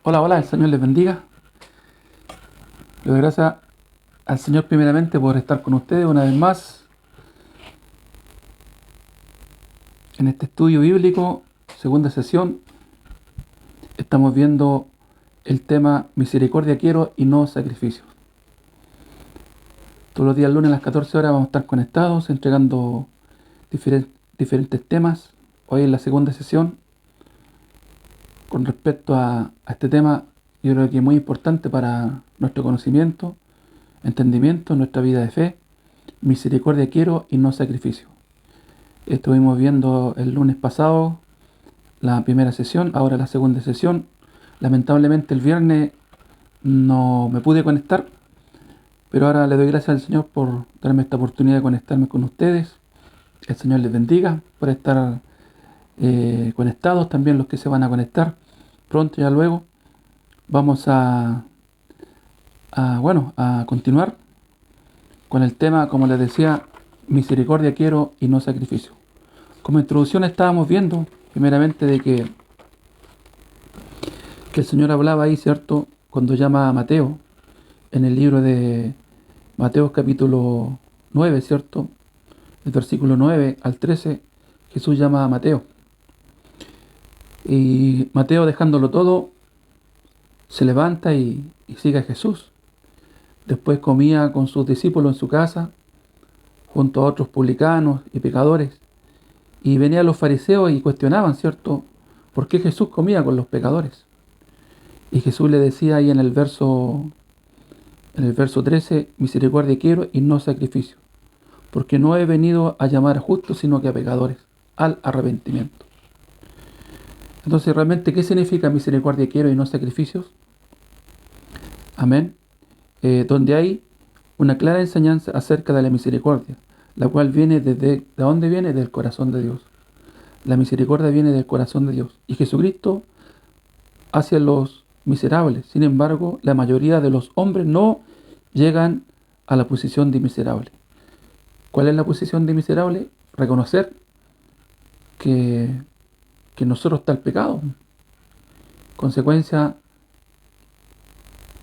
Hola, hola, el Señor les bendiga. Le doy gracias al Señor primeramente por estar con ustedes una vez más en este estudio bíblico, segunda sesión. Estamos viendo el tema misericordia quiero y no sacrificios. Todos los días lunes a las 14 horas vamos a estar conectados entregando diferentes temas. Hoy en la segunda sesión con respecto a este tema, yo creo que es muy importante para nuestro conocimiento, entendimiento, nuestra vida de fe. Misericordia quiero y no sacrificio. Estuvimos viendo el lunes pasado la primera sesión, ahora la segunda sesión. Lamentablemente el viernes no me pude conectar, pero ahora le doy gracias al Señor por darme esta oportunidad de conectarme con ustedes. El Señor les bendiga por estar conectados, también los que se van a conectar pronto, ya luego. Vamos a continuar con el tema, como les decía, misericordia quiero y no sacrificio. Como introducción estábamos viendo primeramente de que el Señor hablaba ahí, ¿cierto? Cuando llama a Mateo, en el libro de Mateo capítulo 9, ¿cierto? El versículo 9 al 13, Jesús llama a Mateo. Y Mateo, dejándolo todo, se levanta y sigue a Jesús. Después comía con sus discípulos en su casa, junto a otros publicanos y pecadores. Y venían los fariseos y cuestionaban, ¿cierto?, ¿por qué Jesús comía con los pecadores? Y Jesús le decía ahí en el verso 13, misericordia quiero y no sacrificio, porque no he venido a llamar a justos, sino que a pecadores, al arrepentimiento. Entonces, realmente, ¿qué significa misericordia quiero y no sacrificios? Amén. Donde hay una clara enseñanza acerca de la misericordia, la cual viene ¿de dónde viene? Del corazón de Dios. La misericordia viene del corazón de Dios. Y Jesucristo hacia los miserables. Sin embargo, la mayoría de los hombres no llegan a la posición de miserable. ¿Cuál es la posición de miserable? Reconocer que, que en nosotros está el pecado. Consecuencia,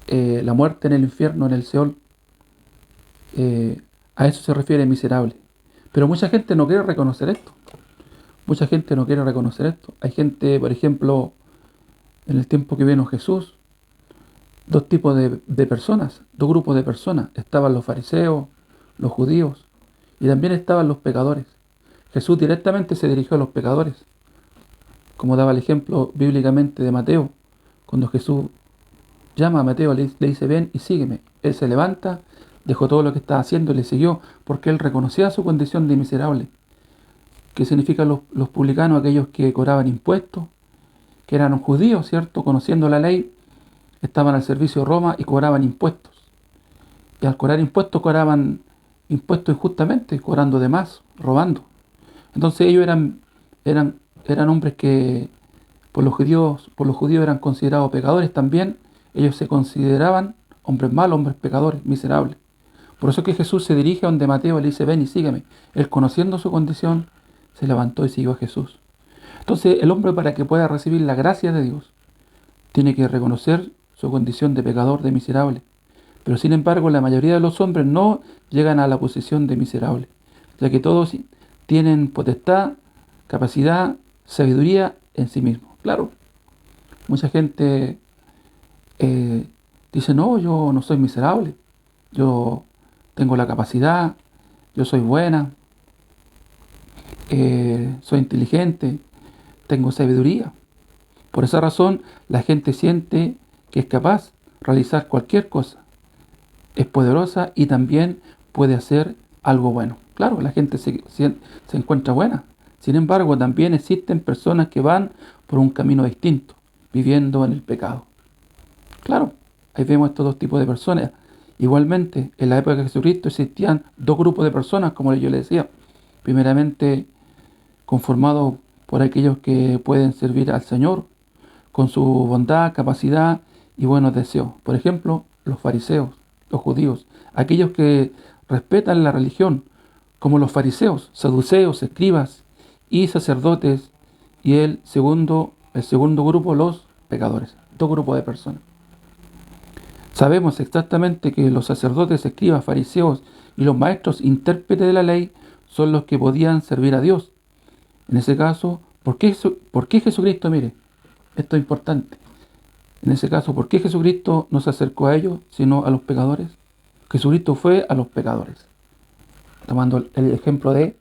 la muerte en el infierno, en el Seol. A eso se refiere miserable. Pero mucha gente no quiere reconocer esto. Mucha gente no quiere reconocer esto. Hay gente, por ejemplo, en el tiempo que vino Jesús, dos tipos de personas, dos grupos de personas. Estaban los fariseos, los judíos, y también estaban los pecadores. Jesús directamente se dirigió a los pecadores, como daba el ejemplo bíblicamente de Mateo. Cuando Jesús llama a Mateo, le dice, ven y sígueme. Él se levanta, dejó todo lo que estaba haciendo y le siguió, porque él reconocía su condición de miserable. ¿Qué significan los publicanos? Aquellos que cobraban impuestos, que eran judíos, ¿cierto? Conociendo la ley, estaban al servicio de Roma y cobraban impuestos. Y al cobrar impuestos, cobraban impuestos injustamente, cobrando de más, robando. Entonces ellos eran hombres que por los judíos eran considerados pecadores también. Ellos se consideraban hombres malos, hombres pecadores, miserables. Por eso es que Jesús se dirige a donde Mateo le dice, ven y sígueme. Él, conociendo su condición, se levantó y siguió a Jesús. Entonces el hombre, para que pueda recibir la gracia de Dios, tiene que reconocer su condición de pecador, de miserable. Pero sin embargo, la mayoría de los hombres no llegan a la posición de miserable, ya que todos tienen potestad, capacidad, sabiduría en sí mismos. Claro, mucha gente dice, no, yo no soy miserable, yo tengo la capacidad, yo soy buena, soy inteligente, tengo sabiduría. Por esa razón, la gente siente que es capaz de realizar cualquier cosa, es poderosa y también puede hacer algo bueno. Claro, la gente se encuentra buena. Sin embargo, también existen personas que van por un camino distinto, viviendo en el pecado. Claro, ahí vemos estos dos tipos de personas. Igualmente, en la época de Jesucristo existían dos grupos de personas, como yo le decía. Primeramente, conformados por aquellos que pueden servir al Señor con su bondad, capacidad y buenos deseos. Por ejemplo, los fariseos, los judíos, aquellos que respetan la religión, como los fariseos, saduceos, escribas y sacerdotes, y el segundo grupo, los pecadores. cierto grupo de personas. Sabemos exactamente que los sacerdotes, escribas, fariseos y los maestros intérpretes de la ley son los que podían servir a Dios. En ese caso, ¿por qué Jesucristo, mire, esto es importante? En ese caso, ¿por qué Jesucristo no se acercó a ellos, sino a los pecadores? Jesucristo fue a los pecadores. Tomando el ejemplo de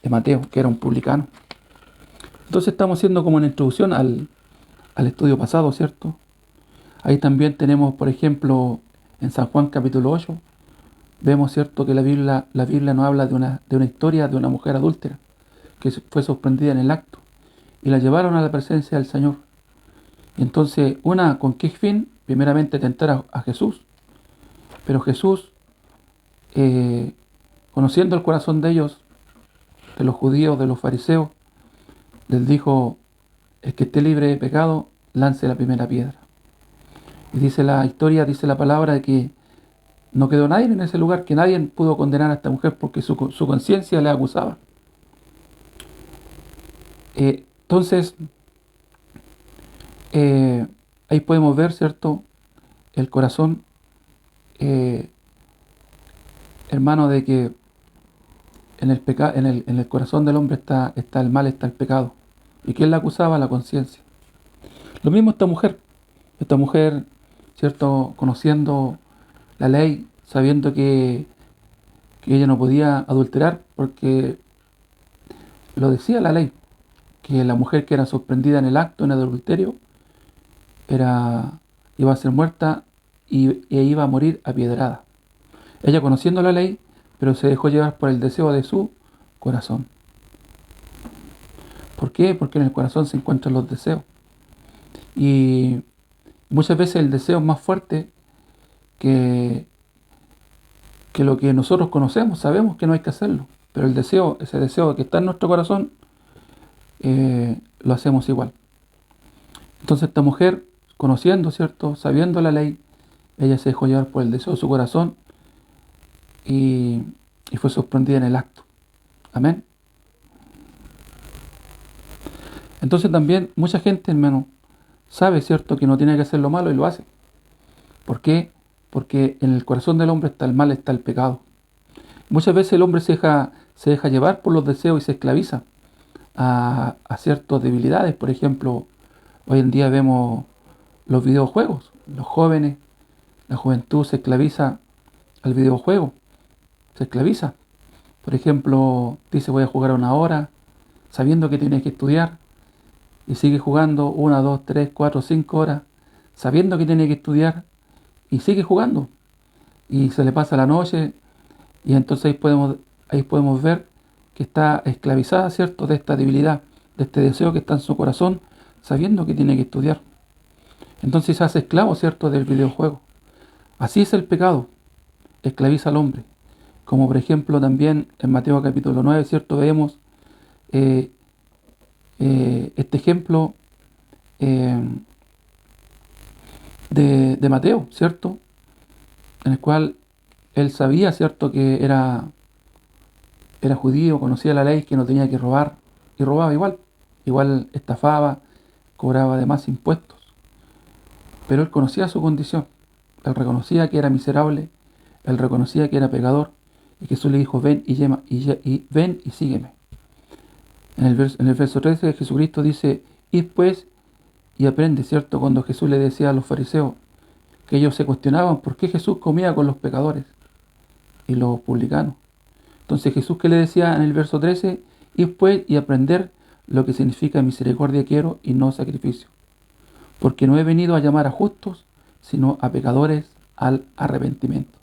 Mateo, que era un publicano. Entonces estamos haciendo como una introducción al estudio pasado, ¿cierto? Ahí también tenemos, por ejemplo, en San Juan capítulo 8, vemos, ¿cierto?, que la Biblia nos habla de una historia de una mujer adúltera que fue sorprendida en el acto y la llevaron a la presencia del Señor. Y entonces, ¿con qué fin? Primeramente tentar a Jesús. Pero Jesús, conociendo el corazón de ellos, de los judíos, de los fariseos, les dijo: el que esté libre de pecado, lance la primera piedra. Y dice la historia, dice la palabra, de que no quedó nadie en ese lugar, que nadie pudo condenar a esta mujer porque su conciencia le acusaba. Entonces, ahí podemos ver, ¿cierto?, el corazón, hermano, de que en el corazón del hombre está el mal, está el pecado. ¿Y quién la acusaba? La conciencia. Lo mismo esta mujer, ¿cierto?, conociendo la ley, sabiendo que ella no podía adulterar, porque lo decía la ley, que la mujer que era sorprendida en el acto, en el adulterio, iba a ser muerta e iba a morir apiedrada. Ella conociendo la ley, pero se dejó llevar por el deseo de su corazón. ¿Por qué? Porque en el corazón se encuentran los deseos. Y muchas veces el deseo es más fuerte que lo que nosotros conocemos. Sabemos que no hay que hacerlo, pero ese deseo que está en nuestro corazón, lo hacemos igual. Entonces esta mujer, conociendo, ¿cierto?, sabiendo la ley, ella se dejó llevar por el deseo de su corazón y fue sorprendida en el acto. Amén. Entonces también mucha gente, hermano, sabe, ¿cierto?, que no tiene que hacer lo malo y lo hace. ¿Por qué? Porque en el corazón del hombre está el mal, está el pecado. Muchas veces el hombre se deja llevar por los deseos y se esclaviza a ciertas debilidades. Por ejemplo, hoy en día vemos los videojuegos. Los jóvenes, la juventud se esclaviza al videojuego. Se esclaviza. Por ejemplo, dice: voy a jugar 1 hora, sabiendo que tiene que estudiar, y sigue jugando 1, 2, 3, 4, 5 horas, sabiendo que tiene que estudiar, y sigue jugando. Y se le pasa la noche, y entonces ahí podemos ver que está esclavizada, ¿cierto?, de esta debilidad, de este deseo que está en su corazón, sabiendo que tiene que estudiar. Entonces se hace esclavo, ¿cierto?, del videojuego. Así es el pecado, esclaviza al hombre. Como por ejemplo también en Mateo capítulo 9, ¿cierto?, vemos este ejemplo de Mateo, ¿cierto?, en el cual él sabía, ¿cierto?, que era judío, conocía la ley, que no tenía que robar, y robaba igual estafaba, cobraba además impuestos. Pero él conocía su condición, él reconocía que era miserable, él reconocía que era pecador, y Jesús le dijo: ven ven y sígueme. En el verso 13 Jesucristo dice: id pues y aprende, ¿cierto?, cuando Jesús le decía a los fariseos, que ellos se cuestionaban por qué Jesús comía con los pecadores y los publicanos. Entonces Jesús, ¿qué le decía en el verso 13? Id pues y aprender lo que significa misericordia quiero y no sacrificio, porque no he venido a llamar a justos, sino a pecadores al arrepentimiento.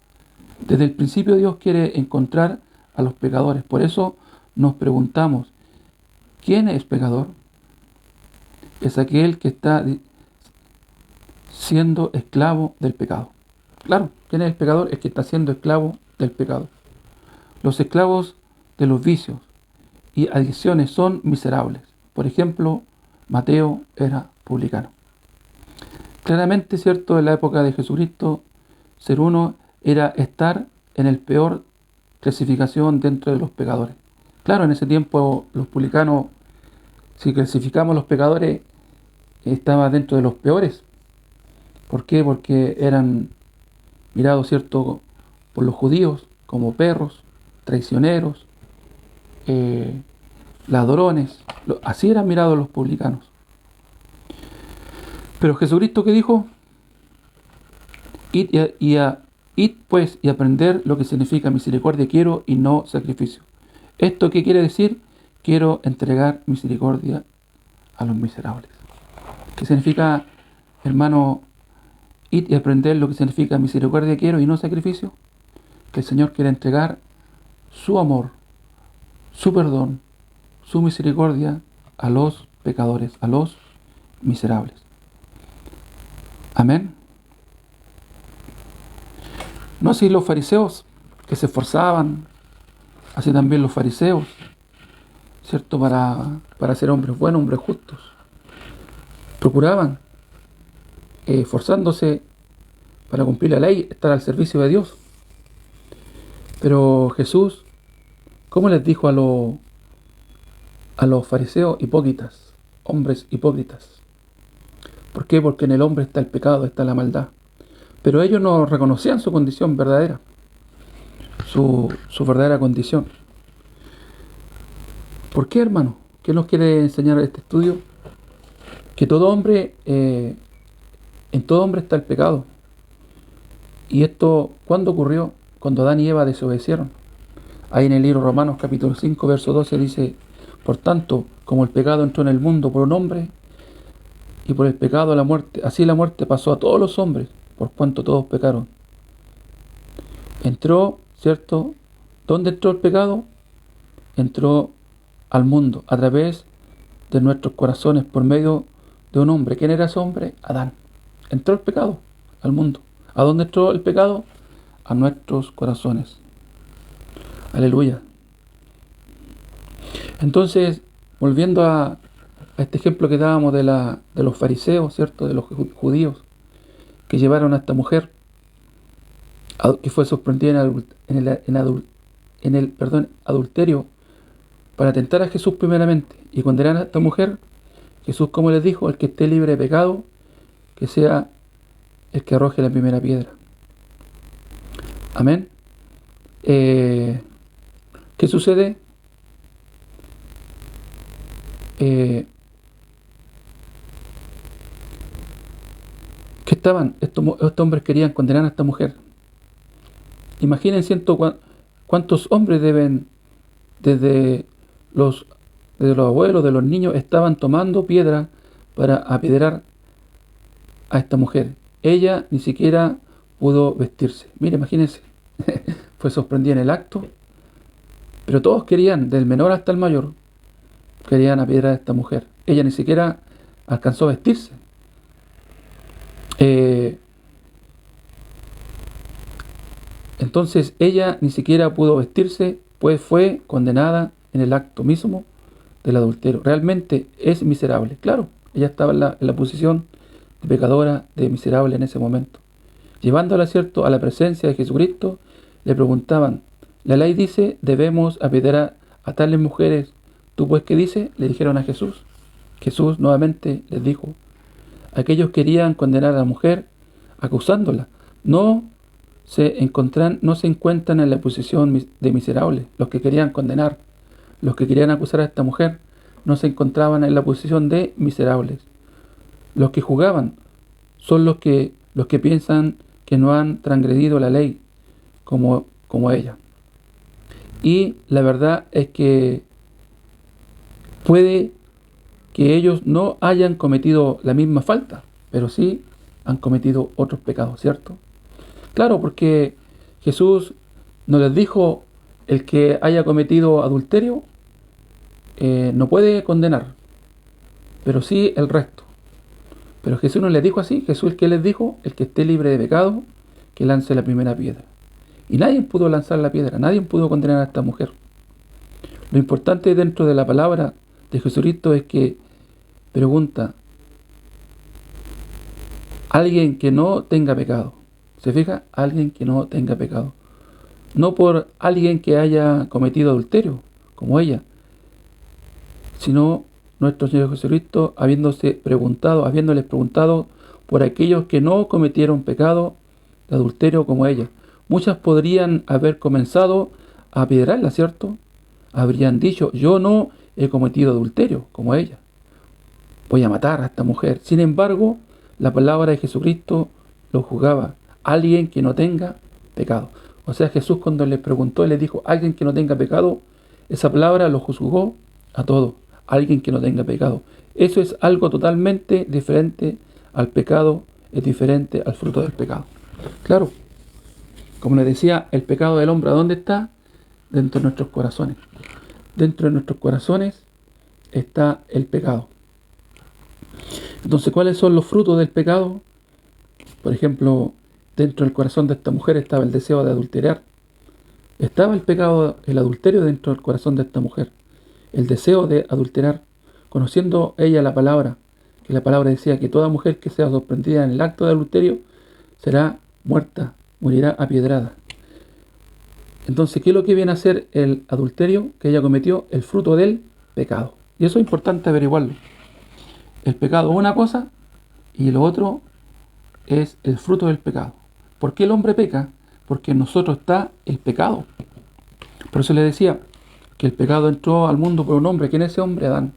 Desde el principio Dios quiere encontrar a los pecadores. Por eso nos preguntamos: ¿quién es pecador? Es aquel que está siendo esclavo del pecado. Claro, ¿quién es el pecador? Es que está siendo esclavo del pecado. Los esclavos de los vicios y adicciones son miserables. Por ejemplo, Mateo era publicano. Claramente, ¿cierto?, en la época de Jesucristo, ser uno era estar en el peor clasificación dentro de los pecadores. Claro, en ese tiempo los publicanos, si clasificamos los pecadores, estaba dentro de los peores. ¿Por qué? Porque eran mirados, ¿cierto?, por los judíos como perros, traicioneros, eh, ladrones. Así eran mirados los publicanos. Pero Jesucristo, ¿qué dijo? Id pues y aprender lo que significa misericordia quiero y no sacrificio. ¿Esto qué quiere decir? Quiero entregar misericordia a los miserables. ¿Qué significa, hermano, id y aprender lo que significa misericordia quiero y no sacrificio? Que el Señor quiere entregar su amor, su perdón, su misericordia a los pecadores, a los miserables. Amén. No así los fariseos, que se esforzaban, así también los fariseos, ¿cierto? Para ser hombres buenos, hombres justos. Procuraban, esforzándose para cumplir la ley, estar al servicio de Dios. Pero Jesús, ¿cómo les dijo a los fariseos? Hipócritas, hombres hipócritas. ¿Por qué? Porque en el hombre está el pecado, está la maldad. Pero ellos no reconocían su condición verdadera, su verdadera condición. ¿Por qué, hermano? ¿Qué nos quiere enseñar este estudio? Que todo hombre, en todo hombre está el pecado. ¿Y esto cuándo ocurrió? Cuando Adán y Eva desobedecieron. Ahí en el libro Romanos capítulo 5, verso 12 dice: por tanto, como el pecado entró en el mundo por un hombre, y por el pecado la muerte, así la muerte pasó a todos los hombres, por cuanto todos pecaron. Entró, ¿cierto? ¿Dónde entró el pecado? Entró al mundo, a través de nuestros corazones, por medio de un hombre. ¿Quién era ese hombre? Adán. Entró el pecado al mundo. ¿A dónde entró el pecado? A nuestros corazones. Aleluya. Entonces, volviendo a este ejemplo que dábamos de los fariseos, ¿cierto? De los judíos que llevaron a esta mujer, que fue sorprendida en el adulterio, para tentar a Jesús primeramente y condenar a esta mujer. Jesús, como les dijo, el que esté libre de pecado, que sea el que arroje la primera piedra. Amén. ¿Qué sucede? Que estos hombres querían condenar a esta mujer. Imaginen cuántos hombres desde los abuelos, de los niños, estaban tomando piedra para apedrear a esta mujer. Ella ni siquiera pudo vestirse. Mire, imagínense, fue sorprendida en el acto, pero todos querían, del menor hasta el mayor, querían apedrear a esta mujer. Ella ni siquiera alcanzó a vestirse. Entonces ella ni siquiera pudo vestirse, pues fue condenada en el acto mismo del adulterio. Realmente es miserable. Claro, ella estaba en la posición de pecadora, de miserable en ese momento. Llevándola, ¿cierto?, a la presencia de Jesucristo, le preguntaban: la ley dice, debemos apedrear a tales mujeres. ¿Tú pues qué dices? Le dijeron a Jesús. Jesús nuevamente les dijo: aquellos querían condenar a la mujer acusándola. No se encuentran en la posición de miserable. Los que querían condenar, los que querían acusar a esta mujer, no se encontraban en la posición de miserables. Los que juzgaban son los que piensan que no han transgredido la ley como ella. Y la verdad es que puede que ellos no hayan cometido la misma falta, pero sí han cometido otros pecados, ¿cierto? Claro, porque Jesús no les dijo: el que haya cometido adulterio no puede condenar, pero sí el resto. Pero Jesús no les dijo así. Jesús, ¿qué les dijo? El que esté libre de pecado, que lance la primera piedra. Y nadie pudo lanzar la piedra, nadie pudo condenar a esta mujer. Lo importante dentro de la palabra de Jesucristo es que pregunta: alguien que no tenga pecado. ¿Se fija? Alguien que no tenga pecado. No por alguien que haya cometido adulterio, como ella, sino nuestro Señor Jesucristo habiéndoles preguntado por aquellos que no cometieron pecado de adulterio como ella. Muchas podrían haber comenzado a apedrearla, ¿cierto? Habrían dicho, yo no he cometido adulterio como ella. Voy a matar a esta mujer. Sin embargo, la palabra de Jesucristo lo juzgaba. Alguien que no tenga pecado. O sea, Jesús cuando les preguntó, les dijo, alguien que no tenga pecado, esa palabra lo juzgó a todos. Alguien que no tenga pecado. Eso es algo totalmente diferente al pecado, es diferente al fruto del pecado. Claro, como les decía, el pecado del hombre, ¿a dónde está? Dentro de nuestros corazones. Dentro de nuestros corazones está el pecado. Entonces, ¿cuáles son los frutos del pecado? Por ejemplo, dentro del corazón de esta mujer estaba el deseo de adulterar. Estaba el pecado, el adulterio dentro del corazón de esta mujer. El deseo de adulterar, conociendo ella la palabra, que la palabra decía que toda mujer que sea sorprendida en el acto de adulterio será muerta, morirá apiedrada. Entonces, ¿qué es lo que viene a ser el adulterio que ella cometió? El fruto del pecado. Y eso es importante averiguarlo. El pecado es una cosa y lo otro es el fruto del pecado. ¿Por qué el hombre peca? Porque en nosotros está el pecado. Por eso le decía que el pecado entró al mundo por un hombre. ¿Quién es ese hombre? Adán.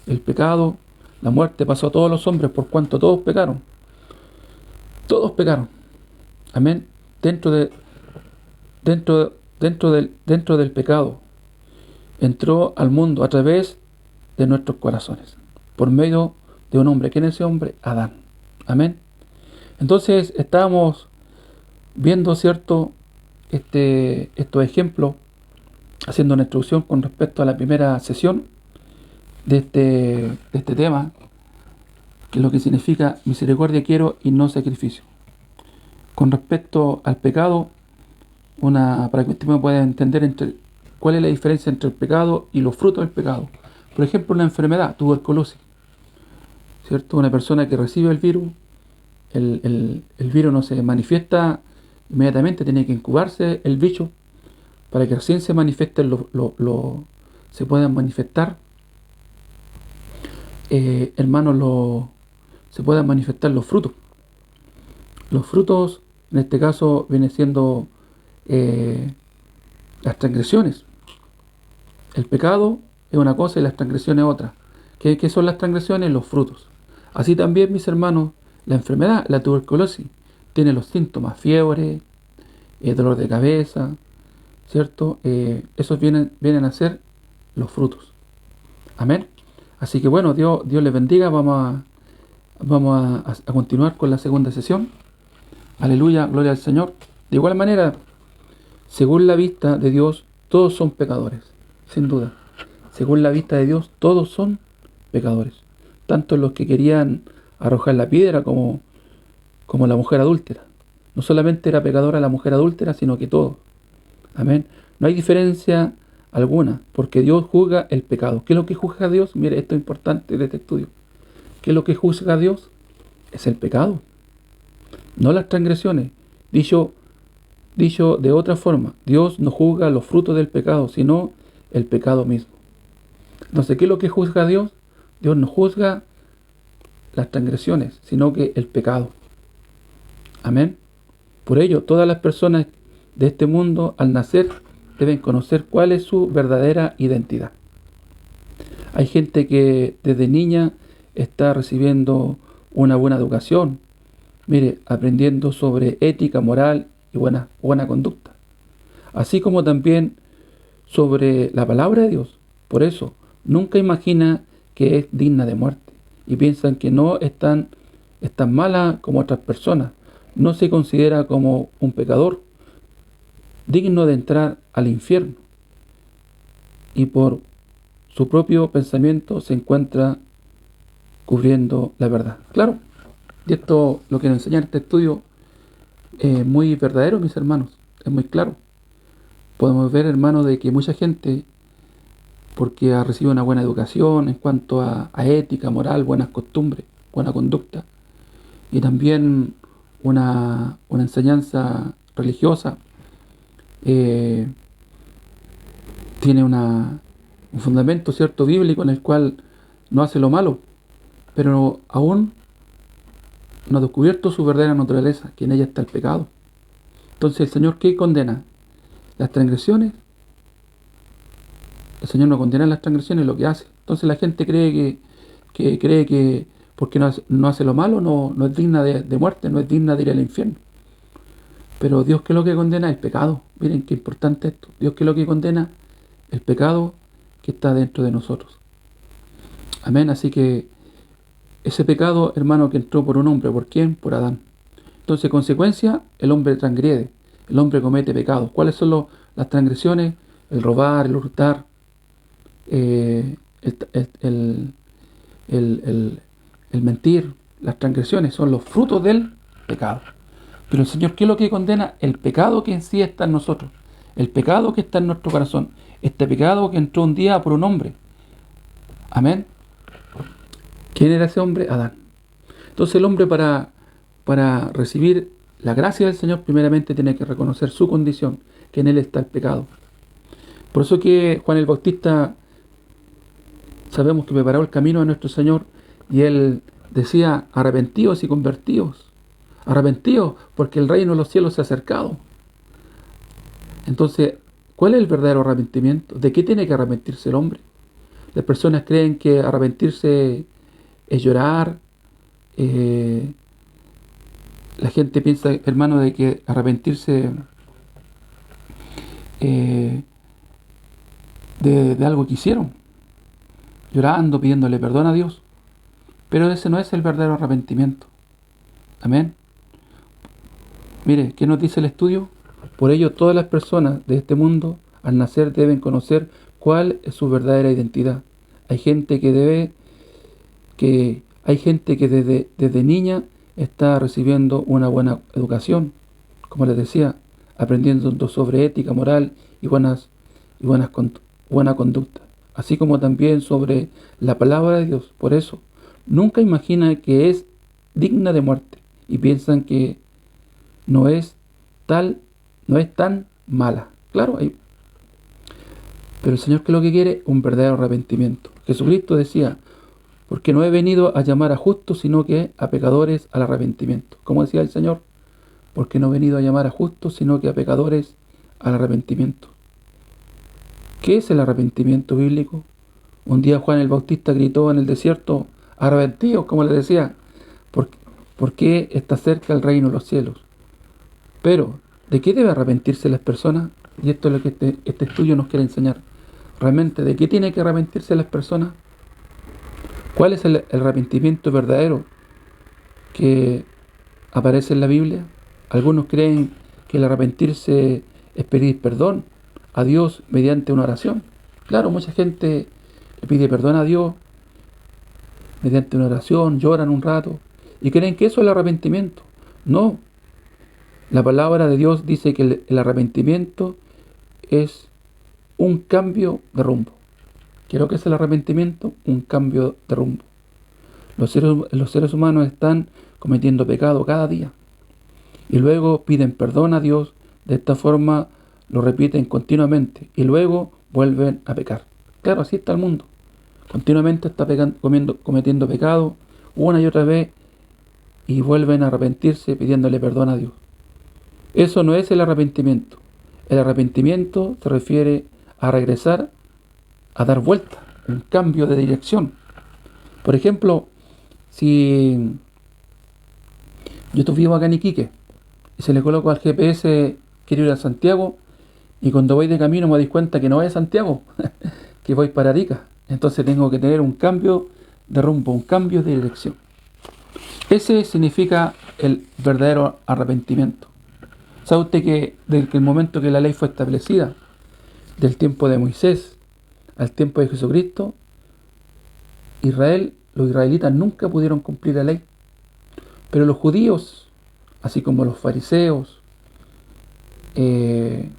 El pecado, la muerte pasó a todos los hombres por cuanto todos pecaron. Todos pecaron. Amén. Dentro del pecado entró al mundo a través de nuestros corazones, por medio de un hombre. ¿Quién es ese hombre? Adán. Amén. Entonces estábamos viendo, ¿cierto?, estos ejemplos, haciendo una introducción con respecto a la primera sesión de este tema, que es lo que significa misericordia quiero y no sacrificio. Con respecto al pecado, para que usted me pueda entender cuál es la diferencia entre el pecado y los frutos del pecado. Por ejemplo, una enfermedad, tuberculosis, ¿cierto? Una persona que recibe el virus, el virus no se manifiesta inmediatamente, tiene que incubarse el bicho para que recién se manifiesten se puedan manifestar, se puedan manifestar los frutos. Los frutos, en este caso, vienen siendo las transgresiones. El pecado es una cosa y las transgresiones otra. ¿Qué son las transgresiones? Los frutos. Así también, mis hermanos, la enfermedad, la tuberculosis, tiene los síntomas, fiebre, dolor de cabeza, ¿cierto? Esos vienen a ser los frutos. Amén. Así que bueno, Dios les bendiga. Vamos a continuar con la segunda sesión. Aleluya, gloria al Señor. De igual manera, según la vista de Dios, todos son pecadores, sin duda. Según la vista de Dios, todos son pecadores. Tanto los que querían arrojar la piedra como la mujer adúltera. No solamente era pecadora la mujer adúltera, sino que todos. Amén. No hay diferencia alguna, porque Dios juzga el pecado. ¿Qué es lo que juzga a Dios? Mire, esto es importante de este estudio. ¿Qué es lo que juzga a Dios? Es el pecado, no las transgresiones. Dicho de otra forma, Dios no juzga los frutos del pecado, sino el pecado mismo. Entonces, ¿qué es lo que juzga a Dios? Dios no juzga las transgresiones, sino que el pecado. Amén. Por ello, todas las personas de este mundo, al nacer, deben conocer cuál es su verdadera identidad. Hay gente que desde niña está recibiendo una buena educación, mire, aprendiendo sobre ética, moral y buena conducta, así como también sobre la palabra de Dios. Por eso, nunca imagina que es digna de muerte y piensan que no es tan mala como otras personas. No se considera como un pecador digno de entrar al infierno y por su propio pensamiento se encuentra cubriendo la verdad. Claro, y esto lo que nos enseña este estudio es muy verdadero, mis hermanos, es muy claro. Podemos ver, hermanos, de que mucha gente, porque ha recibido una buena educación en cuanto a ética, moral, buenas costumbres, buena conducta, y también una enseñanza religiosa, tiene un fundamento, cierto, bíblico, en el cual no hace lo malo, pero aún no ha descubierto su verdadera naturaleza, que en ella está el pecado. Entonces el Señor, ¿qué condena? Las transgresiones. El Señor no condena las transgresiones, lo que hace. Entonces la gente cree que porque no hace lo malo, no es digna de muerte, no es digna de ir al infierno. Pero Dios, ¿qué es lo que condena? El pecado. Miren qué importante esto. Dios, ¿qué es lo que condena? El pecado que está dentro de nosotros. Amén. Así que ese pecado, hermano, que entró por un hombre, ¿por quién? Por Adán. Entonces, consecuencia, el hombre transgrede, el hombre comete pecados. ¿Cuáles son las transgresiones? El robar, el hurtar, el, el- el mentir. Las transgresiones son los frutos del pecado. Pero el Señor, ¿qué es lo que condena? El pecado que en sí está en nosotros, el pecado que está en nuestro corazón, este pecado que entró un día por un hombre. Amén. ¿Quién era ese hombre? Adán. Entonces el hombre para recibir la gracia del Señor primeramente tiene que reconocer su condición, que en él está el pecado. Por eso que Juan el Bautista sabemos que preparó el camino de nuestro Señor y él decía: arrepentidos y convertidos, arrepentidos porque el reino de los cielos se ha acercado. Entonces, ¿cuál es el verdadero arrepentimiento? ¿De qué tiene que arrepentirse el hombre? Las personas creen que arrepentirse es llorar. La gente piensa, hermano, de que arrepentirse eh, de algo que hicieron, llorando, pidiéndole perdón a Dios. Pero ese no es el verdadero arrepentimiento. Amén. Mire, ¿qué nos dice el estudio? Por ello, todas las personas de este mundo, al nacer, deben conocer cuál es su verdadera identidad. Hay gente que desde niña está recibiendo una buena educación, como les decía, aprendiendo sobre ética, moral y buena conducta, así como también sobre la palabra de Dios. Por eso, nunca imagina que es digna de muerte y piensan que no es no es tan mala. Claro, pero el Señor, ¿qué es lo que quiere? Un verdadero arrepentimiento. Jesucristo decía: porque no he venido a llamar a justos, sino que a pecadores al arrepentimiento. ¿Cómo decía el Señor? Porque no he venido a llamar a justos, sino que a pecadores al arrepentimiento. ¿Qué es el arrepentimiento bíblico? Un día Juan el Bautista gritó en el desierto: arrepentidos, como le decía, porque está cerca el reino de los cielos. Pero, ¿de qué debe arrepentirse las personas? Y esto es lo que este estudio nos quiere enseñar. Realmente, ¿de qué tiene que arrepentirse las personas? ¿Cuál es el arrepentimiento verdadero que aparece en la Biblia? Algunos creen que el arrepentirse es pedir perdón a Dios mediante una oración. Claro, mucha gente le pide perdón a Dios mediante una oración, lloran un rato y creen que eso es el arrepentimiento. No, la palabra de Dios dice que el arrepentimiento es un cambio de rumbo. ¿Qué es lo que es el arrepentimiento? Un cambio de rumbo. Los seres humanos están cometiendo pecado cada día y luego piden perdón a Dios. De esta forma lo repiten continuamente y luego vuelven a pecar. Claro, así está el mundo. Continuamente está cometiendo pecado una y otra vez y vuelven a arrepentirse pidiéndole perdón a Dios. Eso no es el arrepentimiento. El arrepentimiento se refiere a regresar, a dar vuelta, un cambio de dirección. Por ejemplo, si yo vivo acá en Iquique y se le coloco al GPS, quiero ir a Santiago, y cuando voy de camino me doy cuenta que no voy a Santiago, que voy para Arica. Entonces tengo que tener un cambio de rumbo, un cambio de dirección. Ese significa el verdadero arrepentimiento. ¿Sabe usted que desde el momento que la ley fue establecida, del tiempo de Moisés al tiempo de Jesucristo, los israelitas nunca pudieron cumplir la ley? Pero los judíos, así como los fariseos, este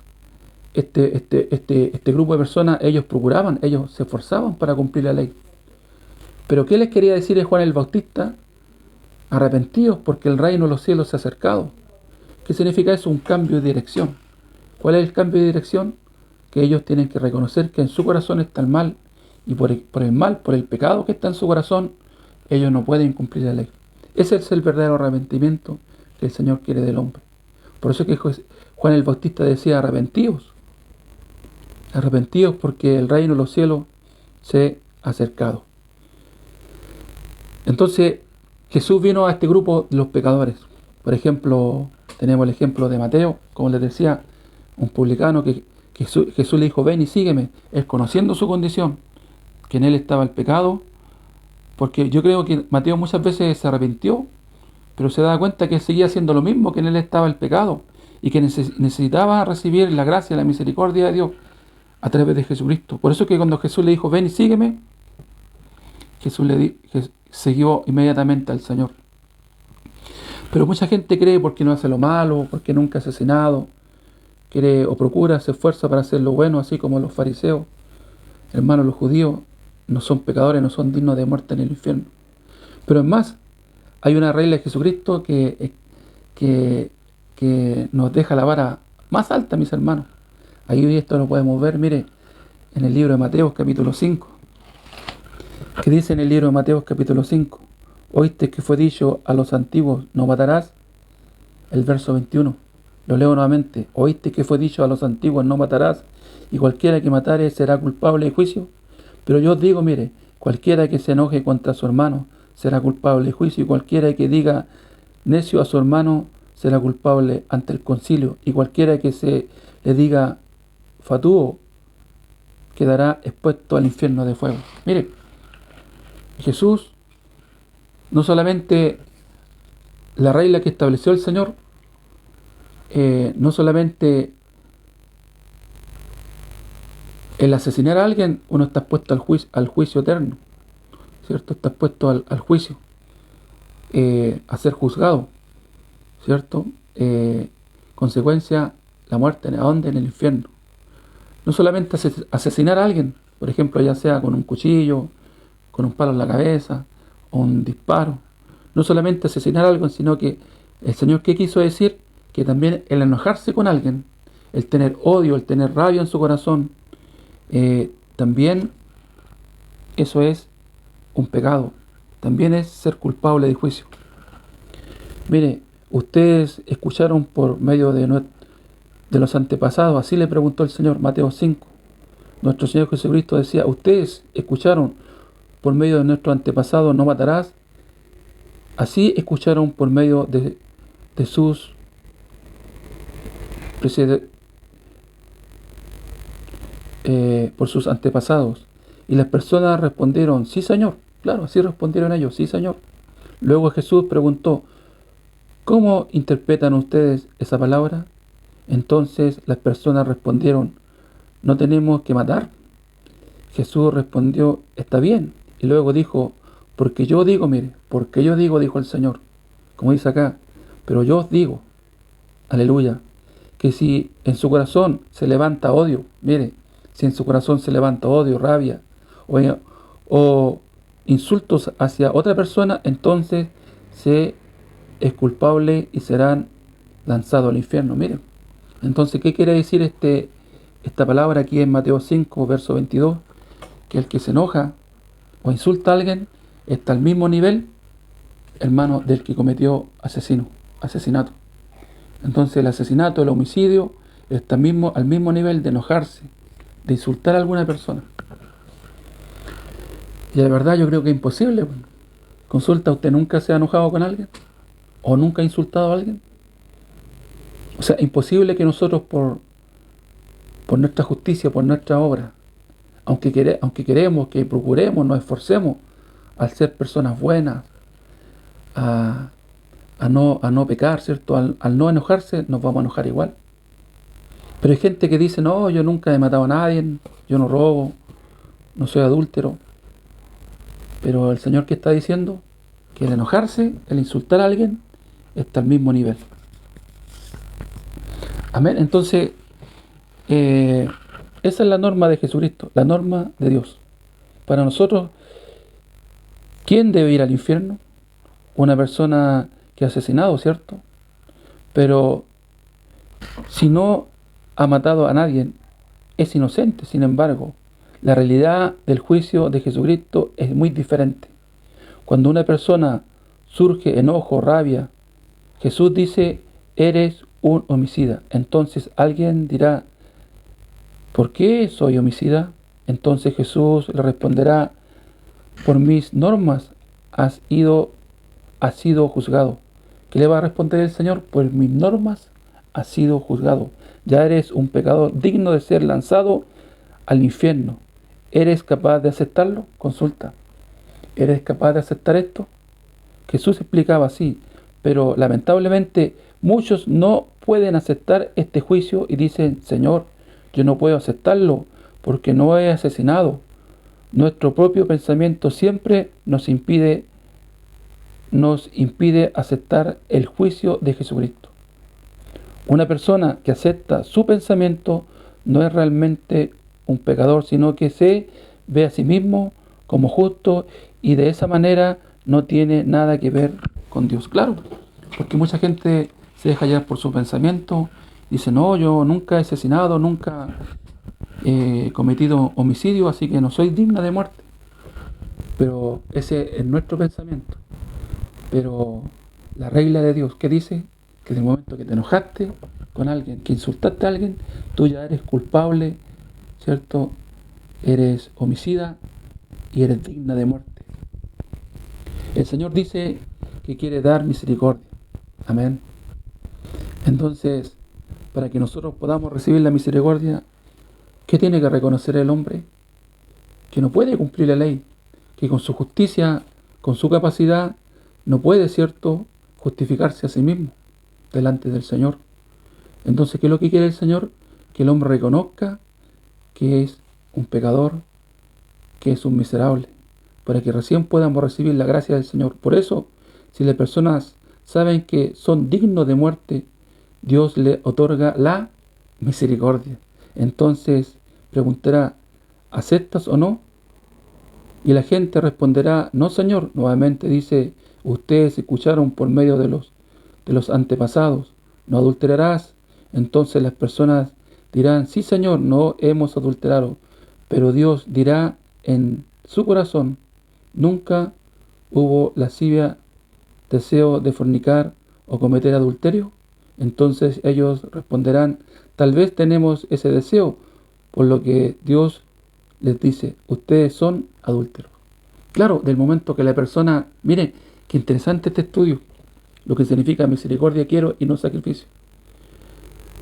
grupo de personas, ellos se esforzaban para cumplir la ley. Pero ¿qué les quería decir a Juan el Bautista? Arrepentidos porque el reino de los cielos se ha acercado. ¿Qué significa eso? Un cambio de dirección. ¿Cuál es el cambio de dirección? Que ellos tienen que reconocer que en su corazón está el mal, y por el mal, por el pecado que está en su corazón, ellos no pueden cumplir la ley. Ese es el verdadero arrepentimiento que el Señor quiere del hombre. Por eso que Juan el Bautista decía: arrepentíos, arrepentíos porque el reino de los cielos se ha acercado. Entonces Jesús vino a este grupo de los pecadores. Por ejemplo, tenemos el ejemplo de Mateo, como les decía, un publicano que Jesús le dijo: ven y sígueme. Él, conociendo su condición, que en él estaba el pecado, porque yo creo que Mateo muchas veces se arrepintió, pero se daba cuenta que seguía haciendo lo mismo, que en él estaba el pecado, y que necesitaba recibir la gracia y la misericordia de Dios a través de Jesucristo. Por eso que cuando Jesús le dijo: ven y sígueme, Jesús siguió inmediatamente al Señor. Pero mucha gente cree, porque no hace lo malo, porque nunca ha asesinado, quiere o procura, se esfuerza para hacer lo bueno, así como los fariseos. Hermanos, los judíos no son pecadores, no son dignos de muerte en el infierno. Pero es más, hay una regla de Jesucristo que nos deja la vara más alta, mis hermanos. Ahí esto lo podemos ver, mire, en el libro de Mateo, capítulo 5. ¿Qué dice en el libro de Mateo, capítulo 5? Oíste que fue dicho a los antiguos: no matarás. El verso 21. Lo leo nuevamente. Oíste que fue dicho a los antiguos: no matarás, y cualquiera que matare será culpable de juicio. Pero yo os digo, mire, cualquiera que se enoje contra su hermano será culpable de juicio, y cualquiera que diga necio a su hermano será culpable ante el concilio, y cualquiera que se le diga fatuo quedará expuesto al infierno de fuego. Mire, Jesús, no solamente la regla que estableció el Señor, no solamente el asesinar a alguien, uno está expuesto al juicio eterno, ¿cierto? Está expuesto al juicio, a ser juzgado, ¿cierto? Consecuencia, la muerte. ¿A dónde? En el infierno. No solamente asesinar a alguien, por ejemplo, ya sea con un cuchillo, con un palo en la cabeza, o un disparo. No solamente asesinar a alguien, sino que el Señor, ¿qué quiso decir? Que también el enojarse con alguien, el tener odio, el tener rabia en su corazón, también eso es un pecado. También es ser culpable de juicio. Mire, ustedes escucharon por medio de los antepasados, así le preguntó el Señor, Mateo 5. Nuestro Señor Jesucristo decía: ustedes escucharon por medio de nuestros antepasados: no matarás. Así escucharon por medio de sus por sus antepasados. Y las personas respondieron: sí, Señor. Claro, así respondieron ellos: sí, Señor. Luego Jesús preguntó: ¿cómo interpretan ustedes esa palabra? Entonces las personas respondieron: no tenemos que matar. Jesús respondió: está bien. Y luego dijo: porque yo digo, mire, porque yo digo, dijo el Señor, como dice acá, pero yo os digo, aleluya, que si en su corazón se levanta odio, mire, si en su corazón se levanta odio, rabia o insultos hacia otra persona, entonces se es culpable y serán lanzados al infierno. Miren, entonces, ¿qué quiere decir esta palabra aquí en Mateo 5, verso 22? Que el que se enoja o insulta a alguien está al mismo nivel, hermano, del que cometió asesinato. Entonces el asesinato, el homicidio, está al mismo nivel de enojarse, de insultar a alguna persona. Y la verdad yo creo que es imposible. Consulta, ¿usted nunca se ha enojado con alguien? ¿O nunca ha insultado a alguien? O sea, imposible que nosotros por nuestra justicia, por nuestra obra, aunque queremos, que procuremos, nos esforcemos al ser personas buenas, a no pecar, ¿cierto? Al no enojarse, nos vamos a enojar igual. Pero hay gente que dice: no, yo nunca he matado a nadie, yo no robo, no soy adúltero. Pero el Señor, ¿qué está diciendo? Que el enojarse, el insultar a alguien, está al mismo nivel. Amén. Entonces, esa es la norma de Jesucristo, la norma de Dios. Para nosotros, ¿quién debe ir al infierno? Una persona que ha asesinado, ¿cierto? Pero si no ha matado a nadie, es inocente. Sin embargo, la realidad del juicio de Jesucristo es muy diferente. Cuando una persona surge enojo, rabia. Jesús dice, eres un homicida. Entonces alguien dirá, ¿por qué soy homicida? Entonces Jesús le responderá, por mis normas has sido juzgado. ¿Qué le va a responder el Señor? Por mis normas has sido juzgado. Ya eres un pecador digno de ser lanzado al infierno. ¿Eres capaz de aceptarlo? Consulta. ¿Eres capaz de aceptar esto? Jesús explicaba así, pero lamentablemente muchos no pueden aceptar este juicio y dicen, Señor, yo no puedo aceptarlo porque no he asesinado. Nuestro propio pensamiento siempre nos impide aceptar el juicio de Jesucristo. Una persona que acepta su pensamiento no es realmente un pecador, sino que se ve a sí mismo como justo y de esa manera no tiene nada que ver con Dios. Claro, porque mucha gente se deja llevar por su pensamiento, dice, no, yo nunca he asesinado, nunca he cometido homicidio, así que no soy digna de muerte. Pero ese es nuestro pensamiento. Pero la regla de Dios, ¿qué dice? Que en el momento que te enojaste con alguien, que insultaste a alguien, tú ya eres culpable, ¿cierto? Eres homicida y eres digna de muerte. El Señor dice que quiere dar misericordia. Amén. Entonces, para que nosotros podamos recibir la misericordia, ¿qué tiene que reconocer el hombre? Que no puede cumplir la ley, que con su justicia, con su capacidad, no puede, ¿cierto?, justificarse a sí mismo delante del Señor. Entonces, ¿qué es lo que quiere el Señor? Que el hombre reconozca que es un pecador, que es un miserable, para que recién podamos recibir la gracia del Señor. Por eso, si las personas saben que son dignos de muerte, Dios le otorga la misericordia. Entonces, preguntará, ¿aceptas o no? Y la gente responderá, no, Señor. Nuevamente dice, ustedes escucharon por medio de los antepasados, no adulterarás. Entonces las personas dirán, sí, Señor, no hemos adulterado. Pero Dios dirá en su corazón, nunca hubo lascivia, deseo de fornicar o cometer adulterio. Entonces ellos responderán, tal vez tenemos ese deseo, por lo que Dios les dice, ustedes son adúlteros. Claro, del momento que la persona, mire, qué interesante este estudio, lo que significa misericordia quiero y no sacrificio.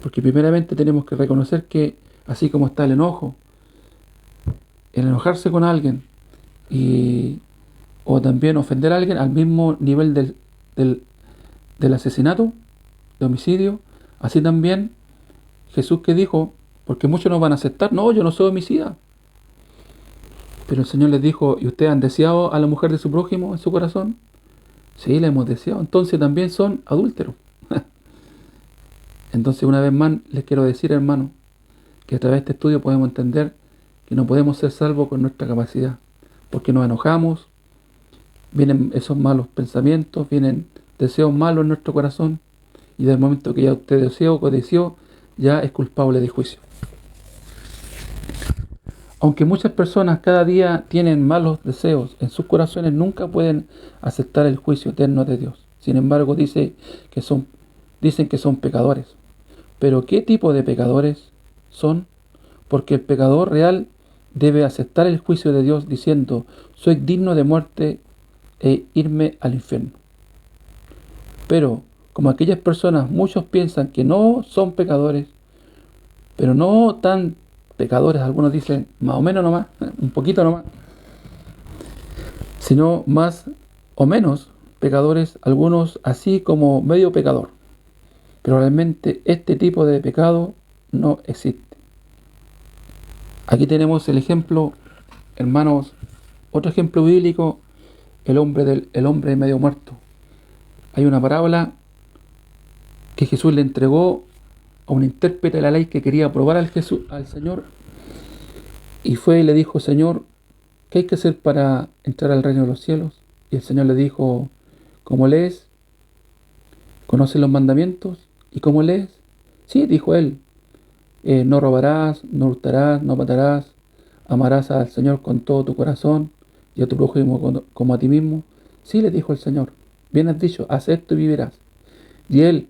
Porque primeramente tenemos que reconocer que así como está el enojo, el enojarse con alguien o también ofender a alguien al mismo nivel del asesinato, de homicidio, así también Jesús que dijo, porque muchos no van a aceptar, no, yo no soy homicida. Pero el Señor les dijo, ¿y ustedes han deseado a la mujer de su prójimo en su corazón? Sí, la hemos deseado. Entonces también son adúlteros. Entonces una vez más les quiero decir, hermano, que a través de este estudio podemos entender que no podemos ser salvos con nuestra capacidad. Porque nos enojamos, vienen esos malos pensamientos, vienen deseos malos en nuestro corazón. Y del momento que ya usted deseó o codeció, ya es culpable de juicio. Aunque muchas personas cada día tienen malos deseos en sus corazones, nunca pueden aceptar el juicio eterno de Dios. Sin embargo, dicen que son pecadores. Pero ¿qué tipo de pecadores son? Porque el pecador real debe aceptar el juicio de Dios diciendo, soy digno de muerte e irme al infierno. Pero como aquellas personas, muchos piensan que no son pecadores, pero no tan pecadores, algunos dicen más o menos nomás, un poquito nomás, sino más o menos pecadores, algunos así como medio pecador. Pero realmente este tipo de pecado no existe. Aquí tenemos el ejemplo, hermanos, otro ejemplo bíblico, el hombre medio muerto. Hay una parábola que Jesús le entregó a un intérprete de la ley que quería probar al Señor, y fue y le dijo, Señor, ¿qué hay que hacer para entrar al reino de los cielos? Y el Señor le dijo, ¿cómo lees? ¿Conoces los mandamientos? ¿Y cómo lees? Sí, dijo él, no robarás, no hurtarás, no matarás, amarás al Señor con todo tu corazón y a tu prójimo como a ti mismo. Sí, le dijo el Señor. bien has dicho, haz esto y vivirás. Y él,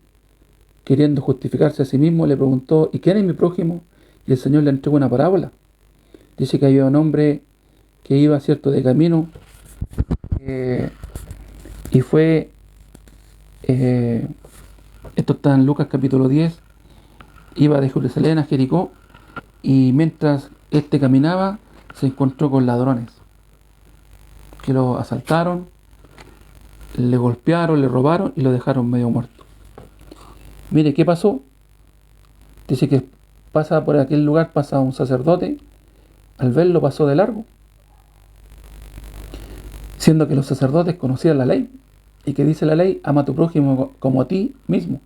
queriendo justificarse a sí mismo, le preguntó, ¿y quién es mi prójimo? Y el Señor le entregó una parábola. Dice que había un hombre que iba, cierto, de camino, eh, y fue, eh, esto está en Lucas capítulo 10, iba de Jerusalén a Jericó, y mientras éste caminaba, se encontró con ladrones, que lo asaltaron, le golpearon, le robaron y lo dejaron medio muerto. Mire, ¿qué pasó? Dice que pasa por aquel lugar, pasa un sacerdote, al verlo pasó de largo, siendo que los sacerdotes conocían la ley. ¿Y que dice la ley? Ama a tu prójimo como a ti mismo.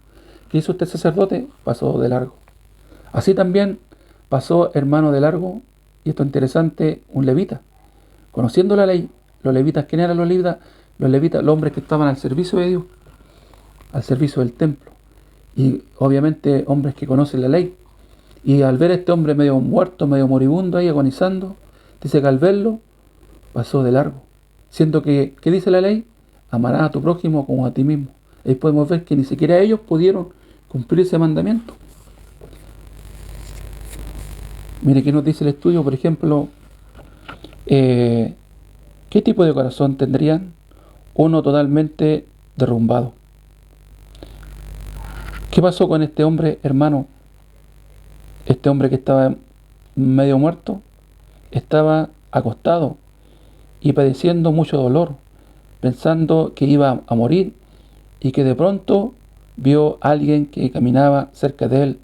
¿Qué hizo este sacerdote? Pasó de largo. Así también pasó, hermano, de largo, y esto es interesante, un levita. Conociendo la ley, los levitas, ¿quién eran los levitas? Los levitas, los hombres que estaban al servicio de Dios, al servicio del templo. Y obviamente hombres que conocen la ley. Y al ver a este hombre medio muerto, medio moribundo ahí agonizando, dice que al verlo pasó de largo. Siendo que, ¿qué dice la ley? Amarás a tu prójimo como a ti mismo. Ahí podemos ver que ni siquiera ellos pudieron cumplir ese mandamiento. Mire, ¿qué nos dice el estudio? Por ejemplo, ¿qué tipo de corazón tendrían? Uno totalmente derrumbado. ¿Qué pasó con este hombre, hermano? Este hombre que estaba medio muerto, estaba acostado y padeciendo mucho dolor, pensando que iba a morir, y que de pronto vio a alguien que caminaba cerca de él,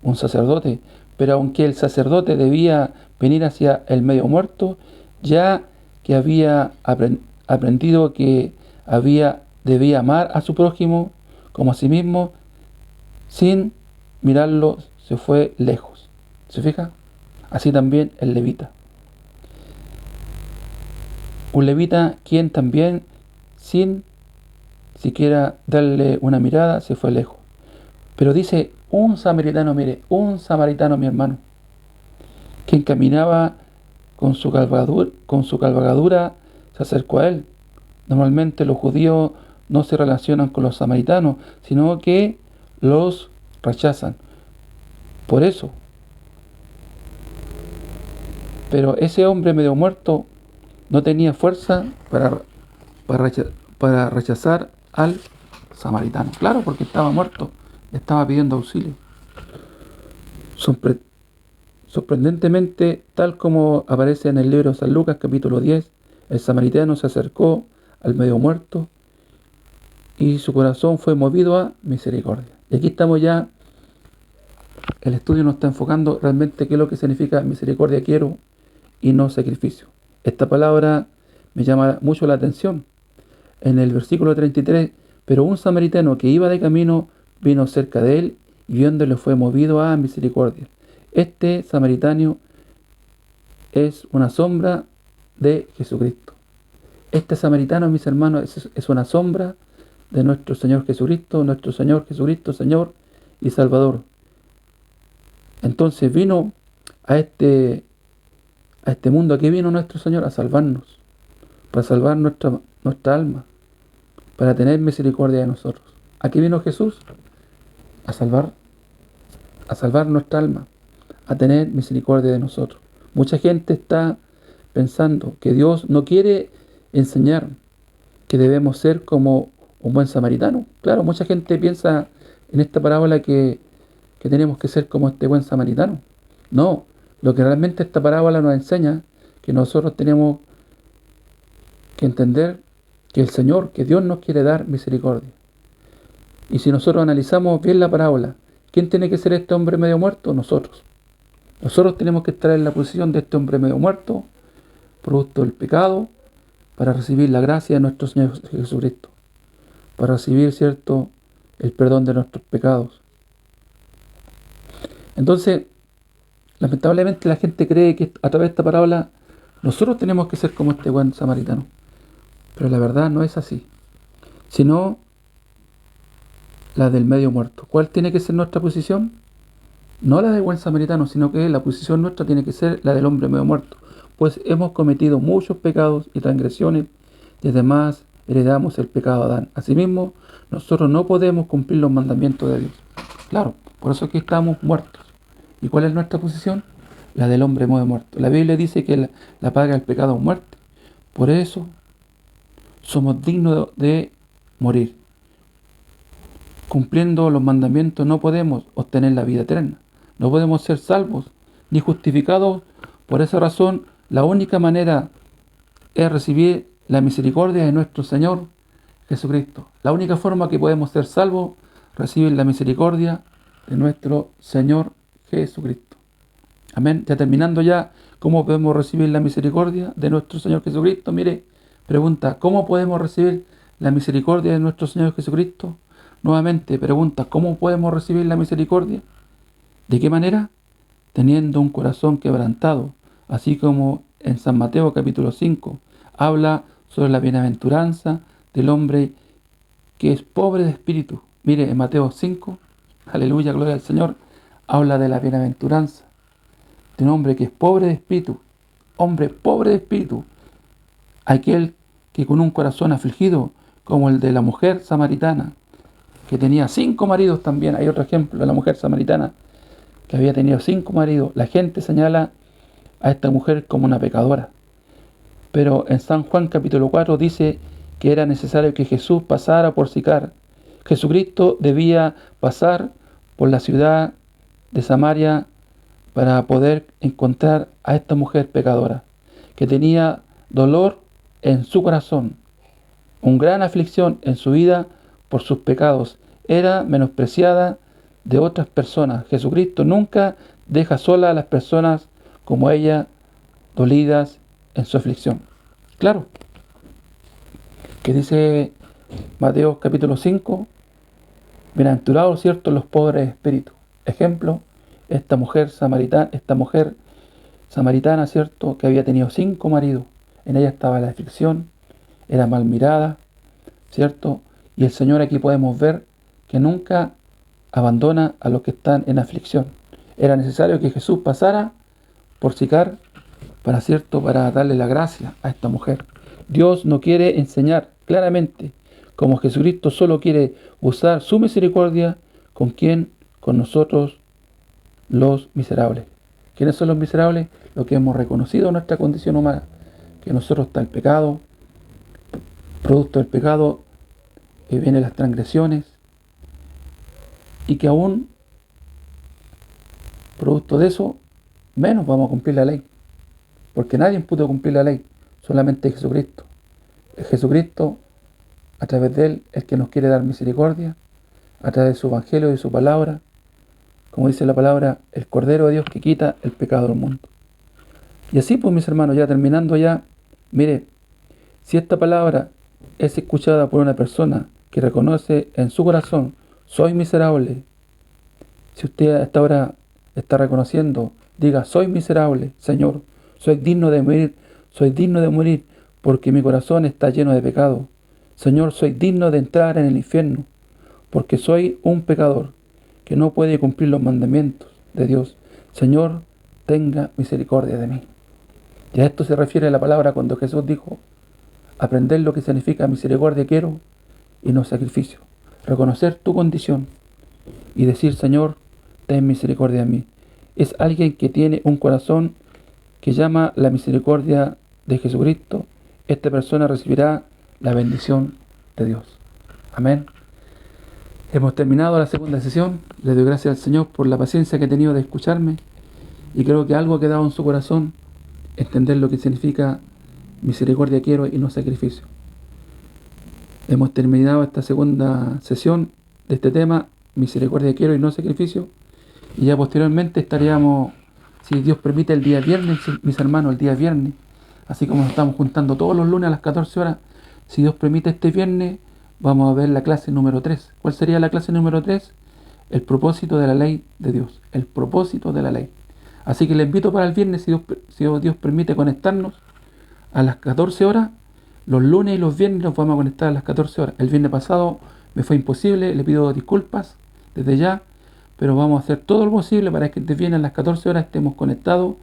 un sacerdote. Pero aunque el sacerdote debía venir hacia el medio muerto, ya que había aprendido que debía amar a su prójimo como a sí mismo, sin mirarlo se fue lejos. ¿Se fija? Así también el levita. Un levita quien también, sin siquiera darle una mirada, se fue lejos. Pero dice un samaritano, mire, un samaritano, mi hermano, quien caminaba con su cabalgadura, se acercó a él. Normalmente los judíos no se relacionan con los samaritanos, sino que los rechazan. Por eso. Pero ese hombre medio muerto no tenía fuerza para rechazar al samaritano. Claro, porque estaba muerto, estaba pidiendo auxilio. Sorprendentemente, tal como aparece en el libro de San Lucas, capítulo 10, el samaritano se acercó al medio muerto y su corazón fue movido a misericordia. Y aquí estamos ya, el estudio nos está enfocando realmente qué es lo que significa misericordia quiero y no sacrificio. Esta palabra me llama mucho la atención. En el versículo 33, pero un samaritano que iba de camino vino cerca de él y viéndole fue movido a misericordia. Este samaritano es una sombra de Jesucristo. Este samaritano, mis hermanos, es una sombra de nuestro Señor Jesucristo, Señor y Salvador. Entonces vino a este mundo, aquí vino nuestro Señor a salvarnos, para salvar nuestra alma, para tener misericordia de nosotros. Aquí vino Jesús a salvar nuestra alma, a tener misericordia de nosotros. Mucha gente está pensando que Dios no quiere enseñar que debemos ser como un buen samaritano. Claro, mucha gente piensa en esta parábola que tenemos que ser como este buen samaritano. No, lo que realmente esta parábola nos enseña, que nosotros tenemos que entender que el Señor, que Dios nos quiere dar misericordia. Y si nosotros analizamos bien la parábola, ¿quién tiene que ser este hombre medio muerto? Nosotros. Nosotros tenemos que estar en la posición de este hombre medio muerto, producto del pecado, para recibir la gracia de nuestro Señor Jesucristo, para recibir, ¿cierto?, el perdón de nuestros pecados. Entonces, lamentablemente la gente cree que a través de esta parábola nosotros tenemos que ser como este buen samaritano. Pero la verdad no es así, sino la del medio muerto. ¿Cuál tiene que ser nuestra posición? No la del buen samaritano, sino que la posición nuestra tiene que ser la del hombre medio muerto. Pues hemos cometido muchos pecados y transgresiones, y además heredamos el pecado de Adán. Asimismo, nosotros no podemos cumplir los mandamientos de Dios. Claro, por eso es que estamos muertos. ¿Y cuál es nuestra posición? La del hombre muerto. La Biblia dice que la paga del pecado es muerte. Por eso somos dignos de morir. Cumpliendo los mandamientos no podemos obtener la vida eterna. No podemos ser salvos ni justificados. Por esa razón, la única manera es recibir la misericordia de nuestro Señor Jesucristo. La única forma que podemos ser salvos, recibir la misericordia de nuestro Señor Jesucristo. Amén. Ya terminando ya, ¿cómo podemos recibir la misericordia de nuestro Señor Jesucristo? Mire, pregunta, ¿cómo podemos recibir la misericordia de nuestro Señor Jesucristo? Nuevamente, pregunta, ¿cómo podemos recibir la misericordia? ¿De qué manera? Teniendo un corazón quebrantado, así como en San Mateo capítulo 5 habla sobre la bienaventuranza del hombre que es pobre de espíritu. Mire, en Mateo 5, aleluya, gloria al Señor, habla de la bienaventuranza de un hombre que es pobre de espíritu, hombre pobre de espíritu, aquel que con un corazón afligido, como el de la mujer samaritana, que tenía 5 maridos también. Hay otro ejemplo de la mujer samaritana, que había tenido 5 maridos. La gente señala a esta mujer como una pecadora. Pero en San Juan capítulo 4 dice que era necesario que Jesús pasara por Sicar. Jesucristo debía pasar por la ciudad de Samaria para poder encontrar a esta mujer pecadora, que tenía dolor en su corazón, una gran aflicción en su vida por sus pecados. Era menospreciada de otras personas. Jesucristo nunca deja sola a las personas como ella, dolidas en su aflicción. Claro, que dice Mateo capítulo 5, bienaventurados, ¿cierto?, los pobres de espíritu. Ejemplo, esta mujer samaritana, ¿cierto?, que había tenido 5 maridos. En ella estaba la aflicción, era mal mirada, ¿cierto? Y el Señor aquí podemos ver que nunca abandona a los que están en aflicción. Era necesario que Jesús pasara por Sicar para darle la gracia a esta mujer. Dios no quiere enseñar claramente, como Jesucristo solo quiere usar su misericordia. ¿Con quién? Con nosotros, los miserables. ¿Quiénes son los miserables? Los que hemos reconocido nuestra condición humana, que en nosotros está el pecado, producto del pecado que vienen las transgresiones, y que aún producto de eso menos vamos a cumplir la ley, porque nadie pudo cumplir la ley, solamente Jesucristo. Es Jesucristo, a través de Él, el que nos quiere dar misericordia, a través de su evangelio y su palabra, como dice la palabra, el Cordero de Dios que quita el pecado del mundo. Y así pues, mis hermanos, ya terminando ya, mire, si esta palabra es escuchada por una persona que reconoce en su corazón, soy miserable. Si usted hasta ahora está reconociendo, diga, soy miserable, Señor, soy digno de morir porque mi corazón está lleno de pecado. Señor, soy digno de entrar en el infierno porque soy un pecador que no puede cumplir los mandamientos de Dios. Señor, tenga misericordia de mí. Y a esto se refiere la palabra cuando Jesús dijo, aprender lo que significa misericordia quiero y no sacrificio. Reconocer tu condición y decir, Señor, ten misericordia de mí. Es alguien que tiene un corazón que llama la misericordia de Jesucristo. Esta persona recibirá la bendición de Dios. Amén. Hemos terminado la segunda sesión. Le doy gracias al Señor por la paciencia que ha tenido de escucharme, y creo que algo ha quedado en su corazón, entender lo que significa misericordia quiero y no sacrificio. Hemos terminado esta segunda sesión de este tema, misericordia quiero y no sacrificio, y ya posteriormente estaríamos, si Dios permite, el día viernes, mis hermanos, el día viernes, así como nos estamos juntando todos los lunes a las 14 horas, si Dios permite, este viernes vamos a ver la clase número 3. ¿Cuál sería la clase número 3? El propósito de la ley de Dios, el propósito de la ley. Así que le invito para el viernes, si Dios permite, conectarnos a las 14 horas. Los lunes y los viernes nos vamos a conectar a las 14 horas. El viernes pasado me fue imposible, le pido disculpas desde ya, pero vamos a hacer todo lo posible para que este viernes a las 14 horas estemos conectados,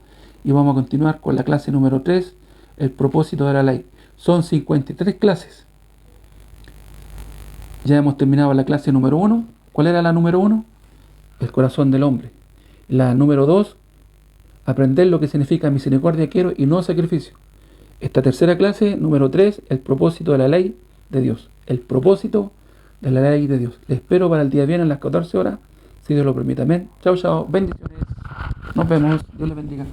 y vamos a continuar con la clase número 3, el propósito de la ley. Son 53 clases, Ya hemos terminado la clase número 1. ¿Cuál era la número 1? El corazón del hombre. La número 2, aprender lo que significa misericordia quiero y no sacrificio. Esta tercera clase, número 3, el propósito de la ley de Dios. El propósito de la ley de Dios. Les espero para el día viernes a las 14 horas, si Dios lo permite. Amén. Chao, chao. Bendiciones. Nos vemos. Dios les bendiga.